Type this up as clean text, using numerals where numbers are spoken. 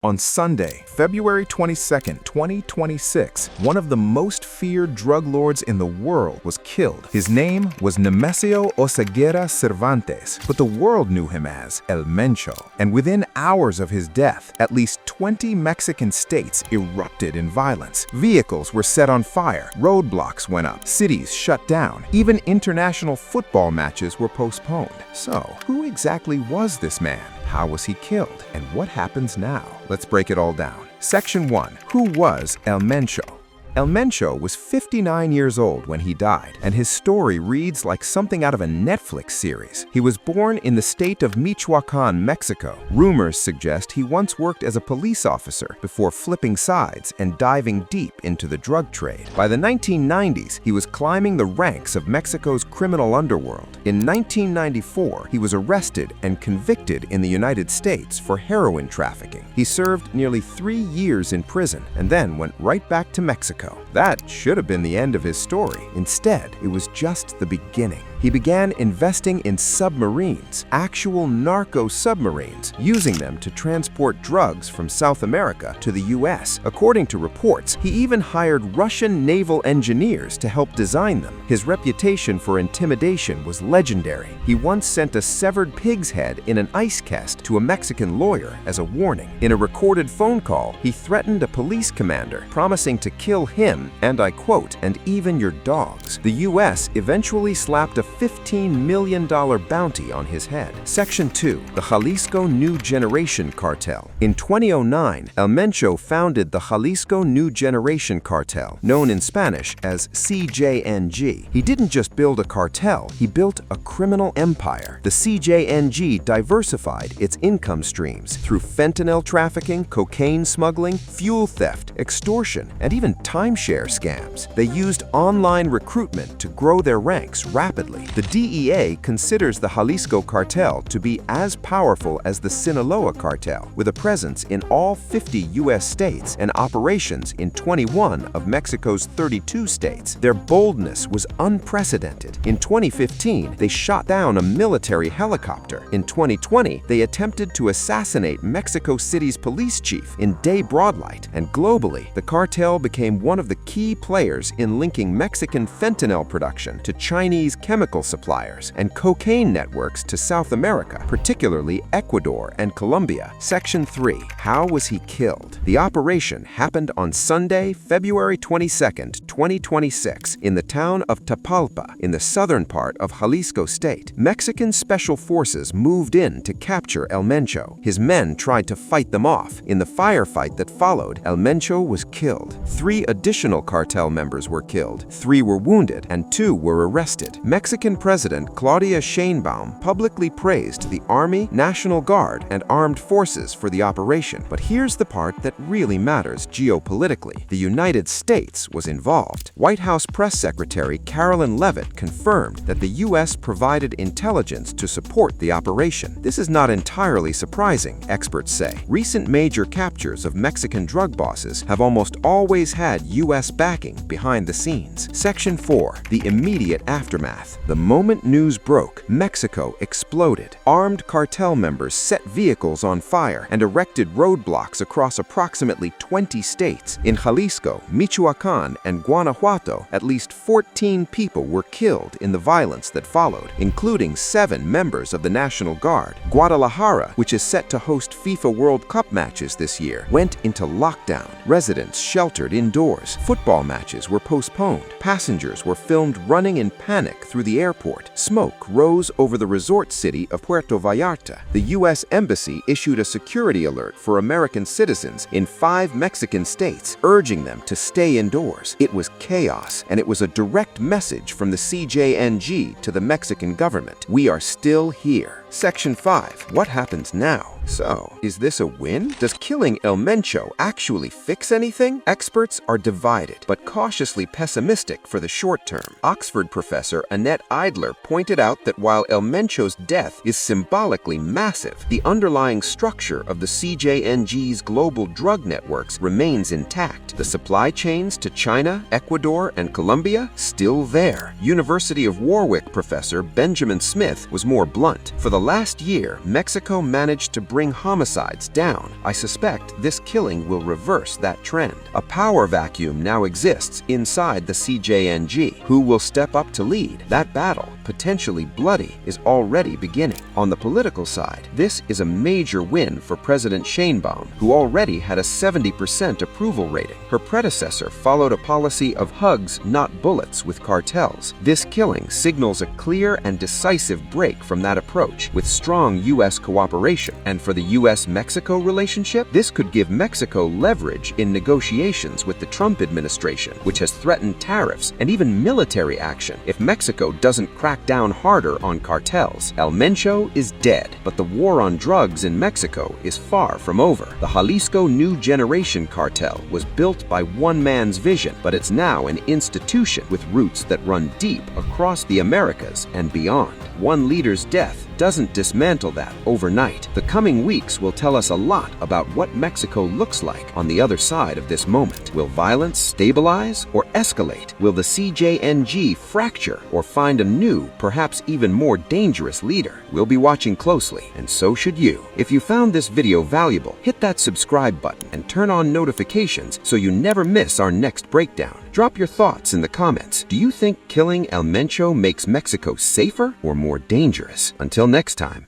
On Sunday, February 22, 2026, one of the most feared drug lords in the world was killed. His name was Nemesio Oseguera Cervantes, but the world knew him as El Mencho. And within hours of his death, at least 20 Mexican states erupted in violence. Vehicles were set on fire, roadblocks went up, cities shut down, even international football matches were postponed. So, who exactly was this man? How was he killed? And what happens now? Let's break it all down. Section 1. Who was El Mencho? El Mencho was 59 years old when he died, and his story reads like something out of a Netflix series. He was born in the state of Michoacan, Mexico. Rumors suggest he once worked as a police officer before flipping sides and diving deep into the drug trade. By the 1990s, he was climbing the ranks of Mexico's criminal underworld. In 1994, he was arrested and convicted in the United States for heroin trafficking. He served nearly 3 years in prison and then went right back to Mexico. That should have been the end of his story. Instead, it was just the beginning. He began investing in submarines, actual narco submarines, using them to transport drugs from South America to the US. According to reports, he even hired Russian naval engineers to help design them. His reputation for intimidation was legendary. He once sent a severed pig's head in an ice chest to a Mexican lawyer as a warning. In a recorded phone call, he threatened a police commander, promising to kill him, and I quote, "and even your dogs." The US eventually slapped a $15 million bounty on his head. Section 2. The Jalisco New Generation Cartel. In 2009, El Mencho founded the Jalisco New Generation Cartel, known in Spanish as CJNG. He didn't just build a cartel, he built a criminal empire. The CJNG diversified its income streams through fentanyl trafficking, cocaine smuggling, fuel theft, extortion, and even timeshare scams. They used online recruitment to grow their ranks rapidly. The DEA considers the Jalisco cartel to be as powerful as the Sinaloa cartel, with a presence in all 50 U.S. states and operations in 21 of Mexico's 32 states. Their boldness was unprecedented. In 2015, they shot down a military helicopter. In 2020, they attempted to assassinate Mexico City's police chief in day broadlight. And globally, the cartel became one of the key players in linking Mexican fentanyl production to Chinese chemical suppliers and cocaine networks to South America, particularly Ecuador and Colombia. Section 3. How was he killed? The operation happened on Sunday, February 22, 2026, in the town of Tapalpa, in the southern part of Jalisco state. Mexican special forces moved in to capture El Mencho. His men tried to fight them off. In the firefight that followed, El Mencho was killed. 3 additional cartel members were killed, 3 were wounded, and 2 were arrested. Mexican President Claudia Sheinbaum publicly praised the Army, National Guard, and armed forces for the operation. But here's the part that really matters geopolitically. The United States was involved. White House Press Secretary Carolyn Leavitt confirmed that the U.S. provided intelligence to support the operation. This is not entirely surprising, experts say. Recent major captures of Mexican drug bosses have almost always had U.S. backing behind the scenes. Section 4. The immediate aftermath. The moment news broke, Mexico exploded. Armed cartel members set vehicles on fire and erected roadblocks across approximately 20 states. In Jalisco, Michoacan, and Guanajuato, at least 14 people were killed in the violence that followed, including 7 members of the National Guard. Guadalajara, which is set to host FIFA World Cup matches this year, went into lockdown. Residents sheltered indoors. Football matches were postponed. Passengers were filmed running in panic through the airport. Smoke rose over the resort city of Puerto Vallarta. The U.S. Embassy issued a security alert for American citizens in 5 Mexican states, urging them to stay indoors. It was chaos, and it was a direct message from the CJNG to the Mexican government. We are still here. Section 5. What happens now? So, is this a win? Does killing El Mencho actually fix anything? Experts are divided, but cautiously pessimistic for the short term. Oxford professor Annette Eidler pointed out that while El Mencho's death is symbolically massive, the underlying structure of the CJNG's global drug networks remains intact. The supply chains to China, Ecuador, and Colombia still there. University of Warwick professor Benjamin Smith was more blunt. For the the last year, Mexico managed to bring homicides down. I suspect this killing will reverse that trend. A power vacuum now exists inside the CJNG. Who will step up to lead? That battle, potentially bloody, is already beginning. On the political side, this is a major win for President Sheinbaum, who already had a 70% approval rating. Her predecessor followed a policy of hugs, not bullets, with cartels. This killing signals a clear and decisive break from that approach, with strong U.S. cooperation. And for the U.S.-Mexico relationship, this could give Mexico leverage in negotiations with the Trump administration, which has threatened tariffs and even military action if Mexico doesn't crack down harder on cartels. El Mencho is dead, but the war on drugs in Mexico is far from over. The Jalisco New Generation cartel was built by one man's vision, but it's now an institution with roots that run deep across the Americas and beyond. One leader's death doesn't dismantle that overnight. The coming weeks will tell us a lot about what Mexico looks like on the other side of this moment. Will violence stabilize or escalate? Will the CJNG fracture or find a new, perhaps even more dangerous leader? We'll be watching closely, and so should you. If you found this video valuable, hit that subscribe button and turn on notifications so you never miss our next breakdown. Drop your thoughts in the comments. Do you think killing El Mencho makes Mexico safer or more dangerous? Until next time.